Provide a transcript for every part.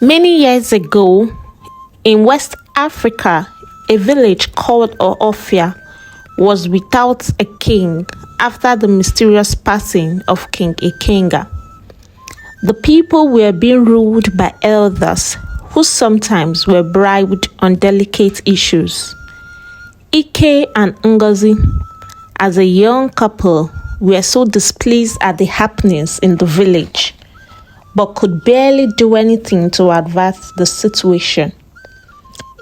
Many years ago, in West Africa, a village called Oofia was without a king after the mysterious passing of King Ikenga. The people were being ruled by elders who sometimes were bribed on delicate issues. Ike and Ugochi, as a young couple, were so displeased at the happenings in the village, but could barely do anything to advance the situation.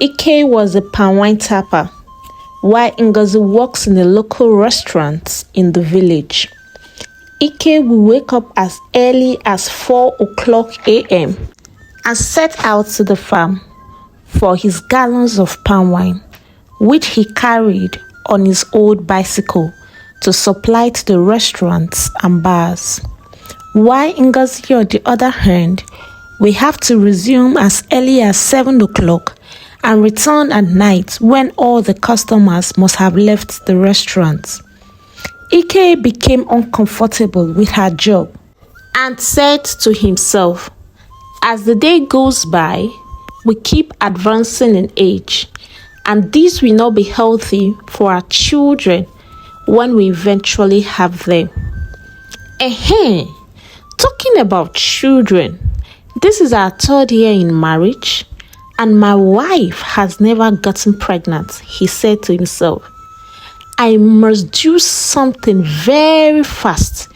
Ike was a palm wine tapper, while Ugochi works in a local restaurant in the village. Ike will wake up as early as 4 o'clock a.m. and set out to the farm for his gallons of palm wine, which he carried on his old bicycle to supply to the restaurants and bars. While Ugochi, on the other hand, we have to resume as early as 7 o'clock and return at night when all the customers must have left the restaurant. Ike became uncomfortable with her job and said to himself, as the day goes by, we keep advancing in age, and this will not be healthy for our children when we eventually have them. Talking about children, this is our 3rd year in marriage, and my wife has never gotten pregnant, he said to himself. I must do something very fast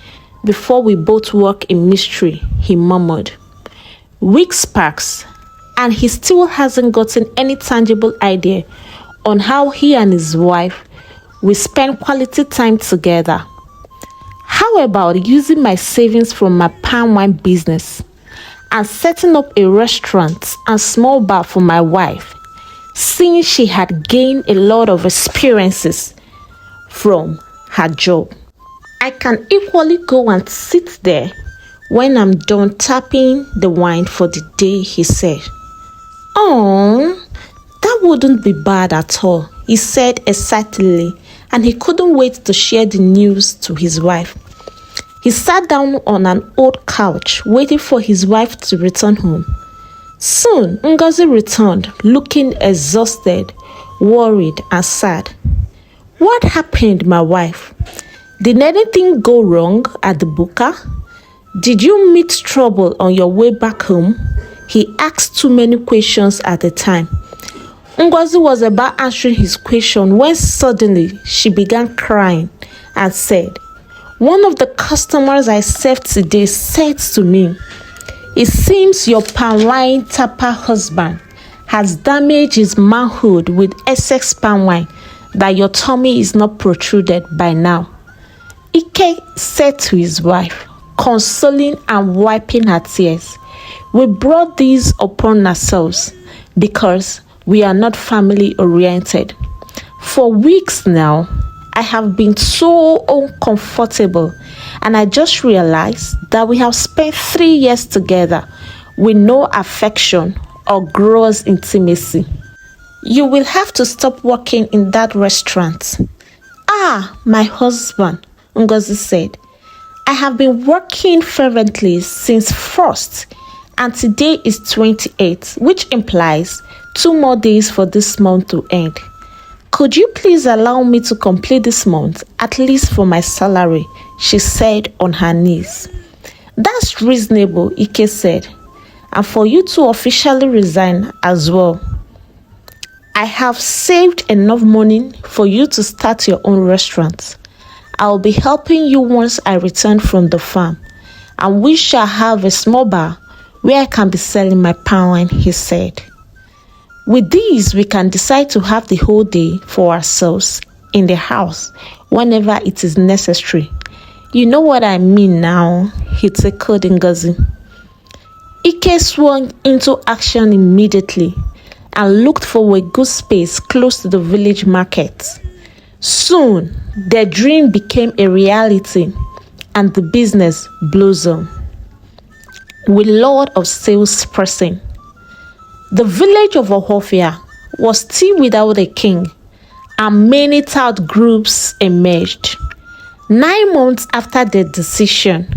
before we both work in mystery, he murmured. Weeks passed, and he still hasn't gotten any tangible idea on how he and his wife will spend quality time together. How about using my savings from my palm wine business and setting up a restaurant and small bar for my wife, since she had gained a lot of experiences from her job? I can equally go and sit there when I'm done tapping the wine for the day, he said. Oh, that wouldn't be bad at all, he said excitedly, and he couldn't wait to share the news to his wife. He sat down on an old couch, waiting for his wife to return home. Soon, Ugochi returned, looking exhausted, worried, and sad. What happened, my wife? Did anything go wrong at the buka? Did you meet trouble on your way back home? He asked too many questions at a time. Ugochi was about answering his question when suddenly she began crying and said, one of the customers I served today said to me, it seems your palm wine tapper husband has damaged his manhood with excess palm wine, that your tummy is not protruded by now. Ike said to his wife, consoling and wiping her tears, we brought these upon ourselves because we are not family oriented. For weeks now, I have been so uncomfortable, and I just realized that we have spent 3 years together with no affection or gross intimacy. You will have to stop working in that restaurant. My husband, Ugochi said. I have been working fervently since 1st, and today is 28th, which implies 2 more days for this month to end. Could you please allow me to complete this month, at least for my salary, she said on her knees. That's reasonable, Ike said, and for you to officially resign as well. I have saved enough money for you to start your own restaurant. I'll be helping you once I return from the farm, and we shall have a small bar where I can be selling my palm wine, he said. With this, we can decide to have the whole day for ourselves in the house whenever it is necessary. You know what I mean now, he tickled Ugochi. Ike swung into action immediately and looked for a good space close to the village market. Soon, their dream became a reality and the business blossomed. With Lord of salesperson, the village of Oofia was still without a king, and many tout groups emerged. 9 months after their decision,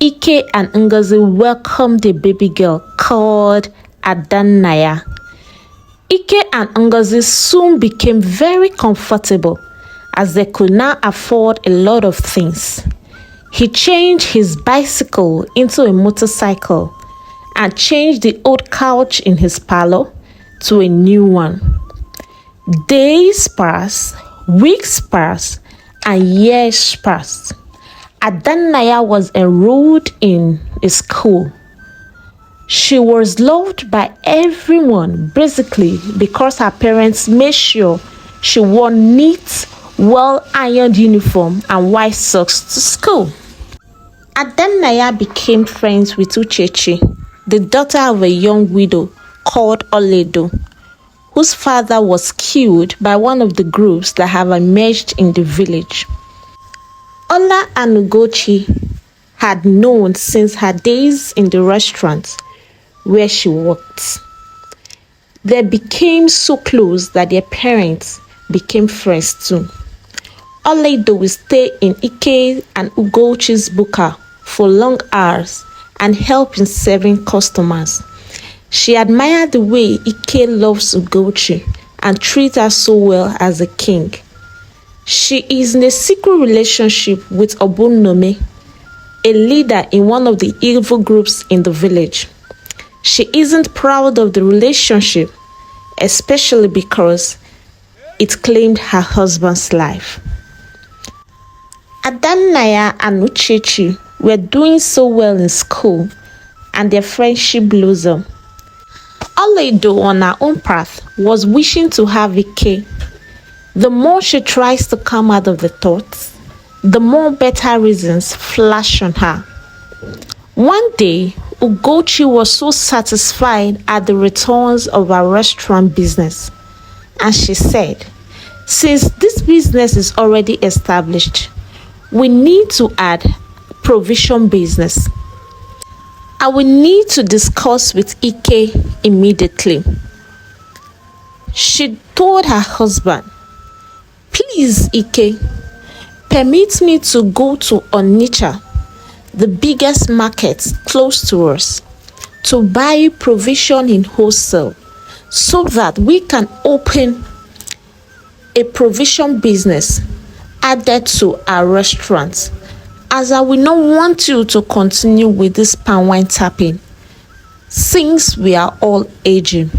Ike and Ugochi welcomed a baby girl called Adanaya. Ike and Ngozi soon became very comfortable as they could now afford a lot of things. He changed his bicycle into a motorcycle and changed the old couch in his parlor to a new one. Days passed, weeks passed, and years passed. Adanaya was enrolled in a school. She was loved by everyone basically because her parents made sure she wore neat, well-ironed uniform and white socks to school. Adanaya became friends with Ugochi, the daughter of a young widow called Olaedo, whose father was killed by one of the groups that have emerged in the village. Ola and Ugochi had known since her days in the restaurant where she worked. They became so close that their parents became friends too. Olaedo will stay in Ike and Ugochi's buka for long hours and help in serving customers. She admired the way Ike loves Ugochi and treats her so well as a king. She is in a secret relationship with Obunome, a leader in one of the evil groups in the village. She isn't proud of the relationship, especially because it claimed her husband's life. Adanaya and Ugochi were doing so well in school and their friendship blossomed. Olaedo on her own path was wishing to have Ike. The more she tries to come out of the thoughts, the more better reasons flash on her. One day, Ugochi was so satisfied at the returns of her restaurant business, and she said, "Since this business is already established, we need to add provision business. I will need to discuss with Ike immediately." She told her husband, "Please, Ike, permit me to go to Onitsha, the biggest market close to us, to buy provision in wholesale so that we can open a provision business added to our restaurant, as I will not want you to continue with this palm wine tapping since we are all aging."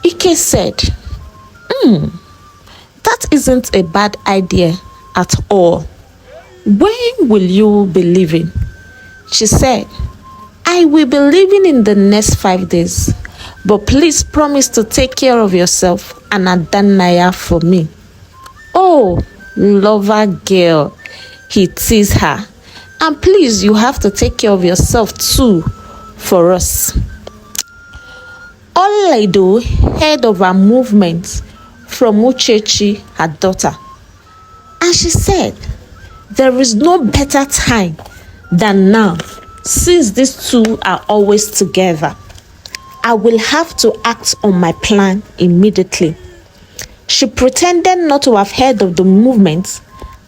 Ike said, "That isn't a bad idea at all. When will you be leaving?" She said, "I will be leaving in the next 5 days, but please promise to take care of yourself and Adanaya for me." "Oh, lover girl," he teased her, "and please, you have to take care of yourself too for us." Olaedo heard of her movement from Ugochi, her daughter, and she said, "There is no better time than now, since these two are always together. I will have to act on my plan immediately." She pretended not to have heard of the movement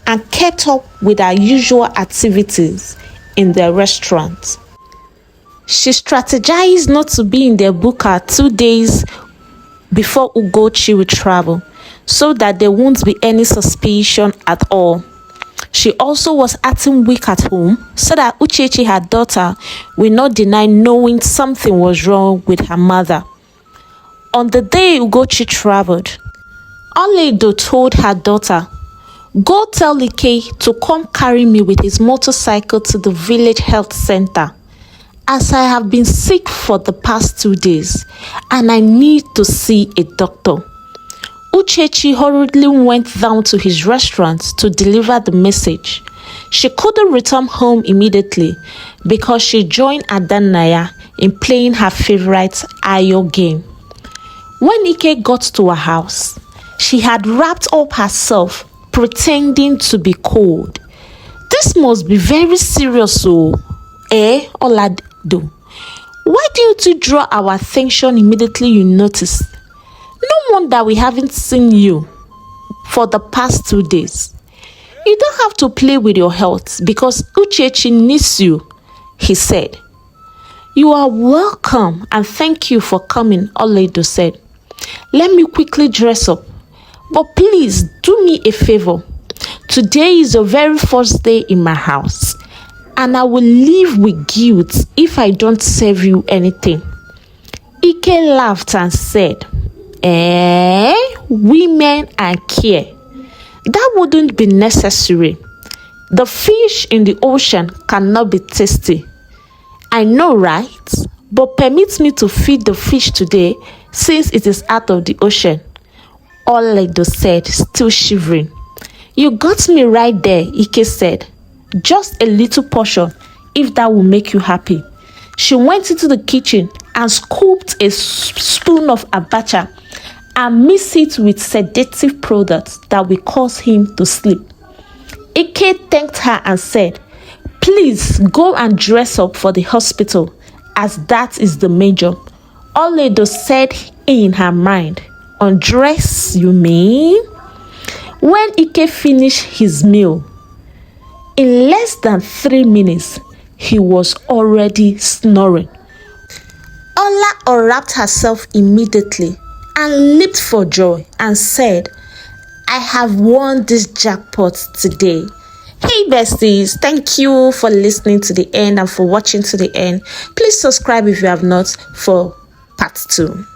and kept up with her usual activities in the restaurant. She strategized not to be in their buka 2 days before Ugochi will travel, so that there won't be any suspicion at all. She also was acting weak at home so that Ugochi, her daughter, will not deny knowing something was wrong with her mother. On the day Ugochi traveled, Olaedo told her daughter, "Go tell Ike to come carry me with his motorcycle to the village health center, as I have been sick for the past 2 days and I need to see a doctor." Ugochi hurriedly went down to his restaurant to deliver the message. She couldn't return home immediately because she joined Adanaya in playing her favorite Ayo game. When Ike got to her house, she had wrapped up herself, pretending to be cold. "This must be very serious, Olaedo. Why didn't you draw our attention immediately you noticed? No wonder we haven't seen you for the past 2 days. You don't have to play with your health because Ugochi needs you," he said. You are welcome and thank you for coming, Olaedo said. Let me quickly dress up. But please do me a favor. Today is the very first day in my house, and I will live with guilt if I don't serve you anything. Ike laughed and said, women are care. That wouldn't be necessary. The fish in the ocean cannot be tasty. I know, right? But permit me to feed the fish today since it is out of the ocean. Olaedo said, still shivering. You got me right there, Ike said. Just a little portion, if that will make you happy. She went into the kitchen and scooped a spoon of abacha and mixed it with sedative products that will cause him to sleep. Ike thanked her and said, please go and dress up for the hospital, as that is the major. Olaedo said in her mind, undress, you mean? When Ike finished his meal, in less than 3 minutes, he was already snoring. Ola unwrapped herself immediately and leaped for joy and said, I have won this jackpot today. Hey besties, thank you for listening to the end and for watching to the end. Please subscribe if you have not for part 2.